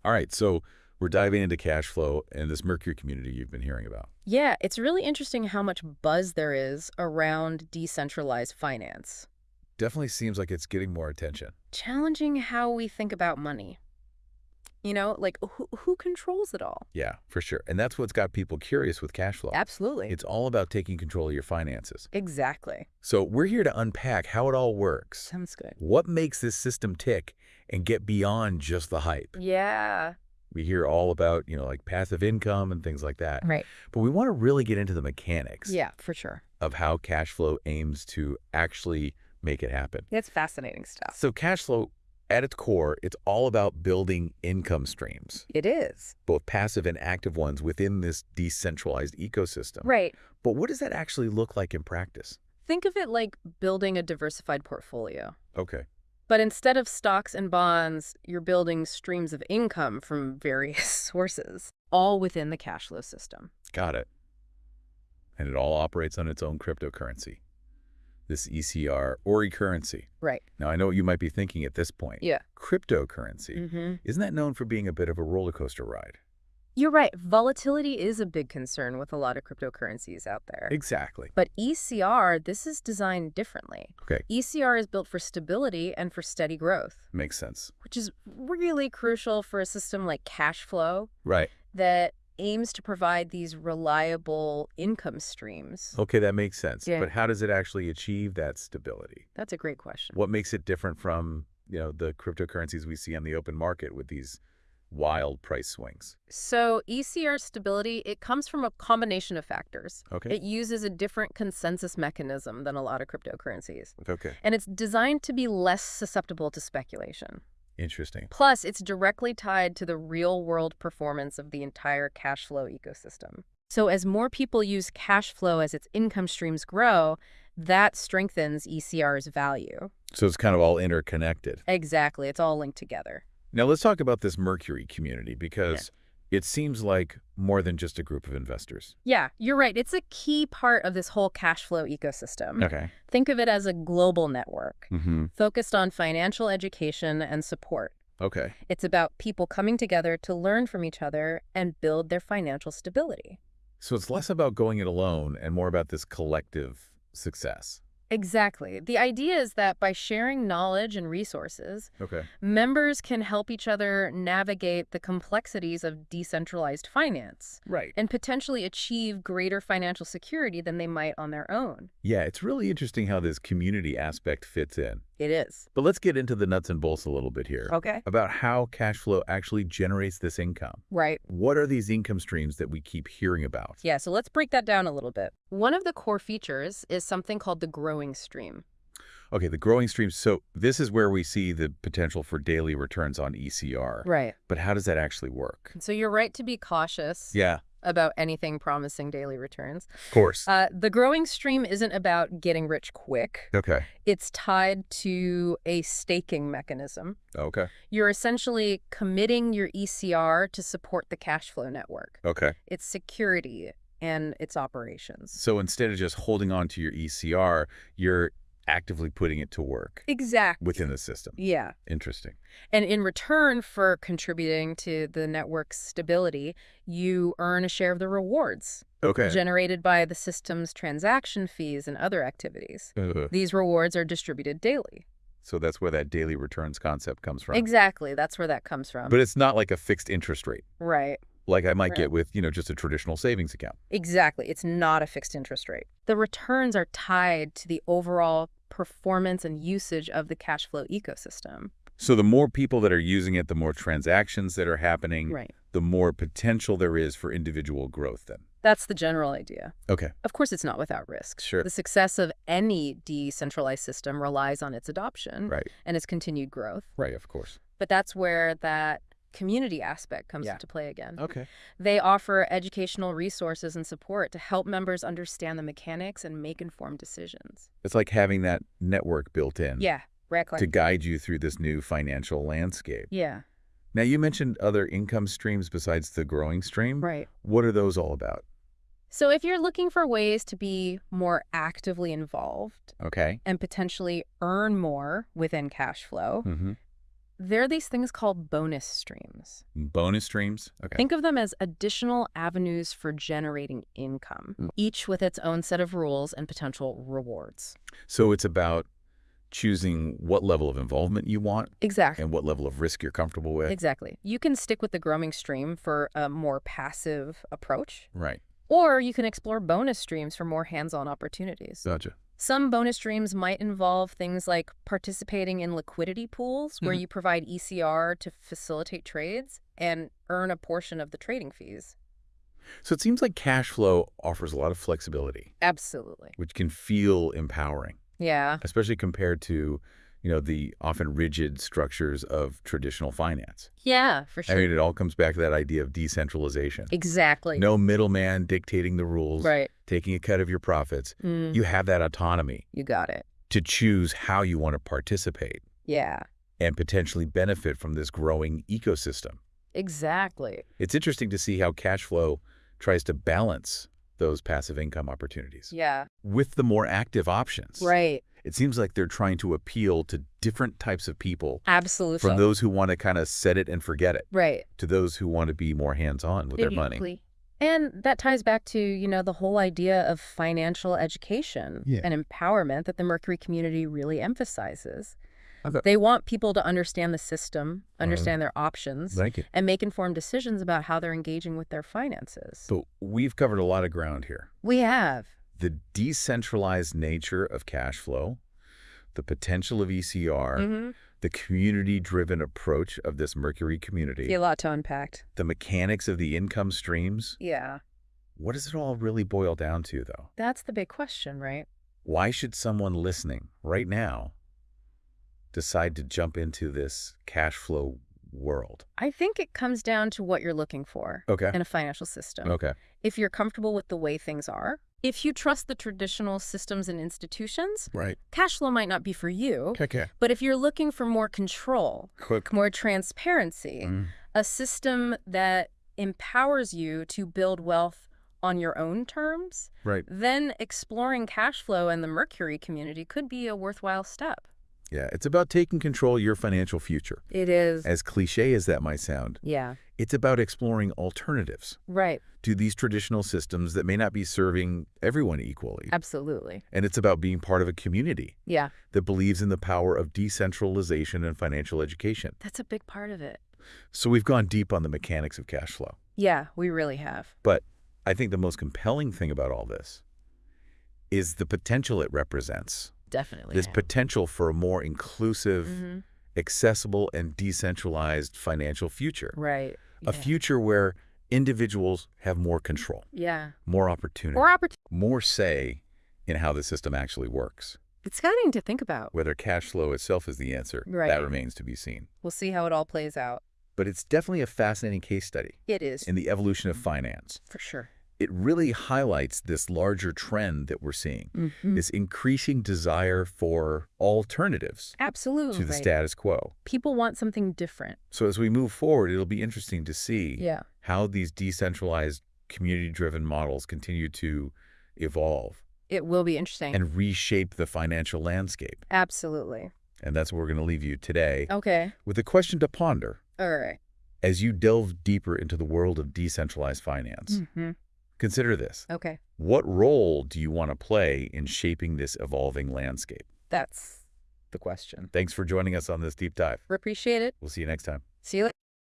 All right, so we're diving into cash flow and this Mercury community you've been hearing about. Yeah, it's really interesting how much buzz there is around decentralized finance, Definitely seems like it's getting more attention. challenging how we think about money. Like who controls it all? Yeah, for sure. And that's what's got people curious with cash flow. Absolutely. It's all about taking control of your finances. Exactly. So we're here to unpack how it all works. Sounds good. What makes this system tick and get beyond just the hype? Yeah. We hear all about, like passive income and things like that. Right. But we want to really get into the mechanics Yeah, for sure. of how cash flow aims to actually make it happen. It's fascinating stuff. So cash flow, at its core, it's all about building income streams, It is. both passive and active ones within this decentralized ecosystem. Right. But what does that actually look like in practice? Think of it like building a diversified portfolio. Okay. But instead of stocks and bonds, you're building streams of income from various sources, all within the cash flow system. Got it. And it all operates on its own cryptocurrency, this ECR or e-currency. Right. Now, I know what you might be thinking at this point. Yeah. Cryptocurrency, isn't that known for being a bit of a roller coaster ride? You're right. Volatility is a big concern with a lot of cryptocurrencies out there. Exactly. But ECR, this is designed differently. Okay. ECR is built for stability and for steady growth, Makes sense. which is really crucial for a system like cash flow Right. that aims to provide these reliable income streams. Okay, that makes sense. Yeah. But how does it actually achieve that stability? That's a great question. What makes it different from, the cryptocurrencies we see on the open market with these wild price swings? So ECR stability, it comes from a combination of factors. Okay. It uses a different consensus mechanism than a lot of cryptocurrencies. Okay. And it's designed to be less susceptible to speculation. Interesting. Plus, it's directly tied to the real-world performance of the entire cash flow ecosystem. So as more people use cash flow as its income streams grow, that strengthens ECR's value. So it's kind of all interconnected. Exactly. It's all linked together. Now let's talk about this Mercury community because it seems like more than just a group of investors. Yeah, you're right. It's a key part of this whole cash flow ecosystem. Okay. Think of it as a global network Mm-hmm. focused on financial education and support. Okay. It's about people coming together to learn from each other and build their financial stability. So it's less about going it alone and more about this collective success. Exactly. The idea is that by sharing knowledge and resources, Okay. members can help each other navigate the complexities of decentralized finance Right. and potentially achieve greater financial security than they might on their own. Yeah, it's really interesting how this community aspect fits in. It is. But let's get into the nuts and bolts a little bit here Okay. about how cash flow actually generates this income. Right. What are these income streams that we keep hearing about? Yeah, so let's break that down a little bit. One of the core features is something called the growing stream. Okay, the growing streams. So this is where we see the potential for daily returns on ECR. Right. But how does that actually work? So you're right to be cautious Yeah, about anything promising daily returns. of course. The growing stream isn't about getting rich quick. Okay. It's tied to a staking mechanism. Okay. You're essentially committing your ECR to support the cash flow network, Okay. its security, and its operations. So instead of just holding on to your ECR, you're actively putting it to work Exactly. within the system. Yeah. Interesting. And in return for contributing to the network's stability, you earn a share of the rewards Okay. generated by the system's transaction fees and other activities. These rewards are distributed daily. So that's where that daily returns concept comes from. Exactly. That's where that comes from. But it's not like a fixed interest rate, Right. like I might Right. get with, just a traditional savings account. Exactly. It's not a fixed interest rate. The returns are tied to the overall performance and usage of the cash flow ecosystem. So the more people that are using it, the more transactions that are happening, Right. the more potential there is for individual growth then. That's the general idea. Okay. Of course, it's not without risk. Sure. The success of any decentralized system relies on its adoption Right. and its continued growth. Right, of course. But that's where that community aspect comes Yeah. into play again. Okay. They offer educational resources and support to help members understand the mechanics and make informed decisions. It's like having that network built in Yeah, right. to guide you through this new financial landscape. Yeah, Now, you mentioned other income streams besides the growing stream. right. What are those all about? So if you're looking for ways to be more actively involved Okay. and potentially earn more within cash flow, Mm-hmm. They're these things called bonus streams. Bonus streams? Okay. Think of them as additional avenues for generating income, each with its own set of rules and potential rewards. So it's about choosing what level of involvement you want Exactly. and what level of risk you're comfortable with. Exactly. You can stick with the growing stream for a more passive approach, Right. or you can explore bonus streams for more hands-on opportunities. Gotcha. Some bonus streams might involve things like participating in liquidity pools, where you provide ECR to facilitate trades and earn a portion of the trading fees. So it seems like cash flow offers a lot of flexibility, Absolutely. which can feel empowering, Yeah. especially compared to, the often rigid structures of traditional finance. Yeah, for I sure. mean, it all comes back to that idea of decentralization. Exactly. No middleman dictating the rules, Right. taking a cut of your profits. You have that autonomy You got it. to choose how you want to participate Yeah. and potentially benefit from this growing ecosystem. Exactly. It's interesting to see how cash flow tries to balance those passive income opportunities Yeah. with the more active options. Right. It seems like they're trying to appeal to different types of people, Absolutely. from those who want to kind of set it and forget it Right. to those who want to be more hands-on with their money. Exactly. And that ties back to, the whole idea of financial education and empowerment that the Mercury community really emphasizes. Okay. They want people to understand the system, understand their options, Thank you. and make informed decisions about how they're engaging with their finances. So we've covered a lot of ground here. We have. The decentralized nature of cash flow, the potential of ECR, the community-driven approach of this Mercury community, A lot to unpack. the mechanics of the income streams. Yeah. What does it all really boil down to, though? That's the big question, right? Why should someone listening right now decide to jump into this cash flow world? I think it comes down to what you're looking for Okay. in a financial system. Okay. If you're comfortable with the way things are, if you trust the traditional systems and institutions, Right. cash flow might not be for you. Okay. But if you're looking for more control, Quick. more transparency, a system that empowers you to build wealth on your own terms, Right. then exploring cash flow and the Mercury community could be a worthwhile step. Yeah, it's about taking control of your financial future. It is. As cliche as that might sound, Yeah. it's about exploring alternatives Right. to these traditional systems that may not be serving everyone equally. Absolutely. And it's about being part of a community Yeah. that believes in the power of decentralization and financial education. That's a big part of it. So we've gone deep on the mechanics of cash flow. Yeah, we really have. But I think the most compelling thing about all this is the potential it represents. Definitely. This potential for a more inclusive, accessible, and decentralized financial future. Right. A future where individuals have more control, Yeah. more opportunity, Or opportunity. more say in how the system actually works. It's exciting to think about. Whether cash flow itself is the answer, Right. that remains to be seen. We'll see how it all plays out. But it's definitely a fascinating case study It is. in the evolution of finance. For sure. It really highlights this larger trend that we're seeing, this increasing desire for alternatives Absolutely. to the status quo. People want something different. So as we move forward, it'll be interesting to see Yeah. how these decentralized, community-driven models continue to evolve It will be interesting. and reshape the financial landscape. Absolutely. And that's where we're going to leave you today Okay. with a question to ponder All right. as you delve deeper into the world of decentralized finance. Consider this. Okay. What role do you want to play in shaping this evolving landscape? That's the question. Thanks for joining us on this deep dive. Appreciate it. We'll see you next time. See you later.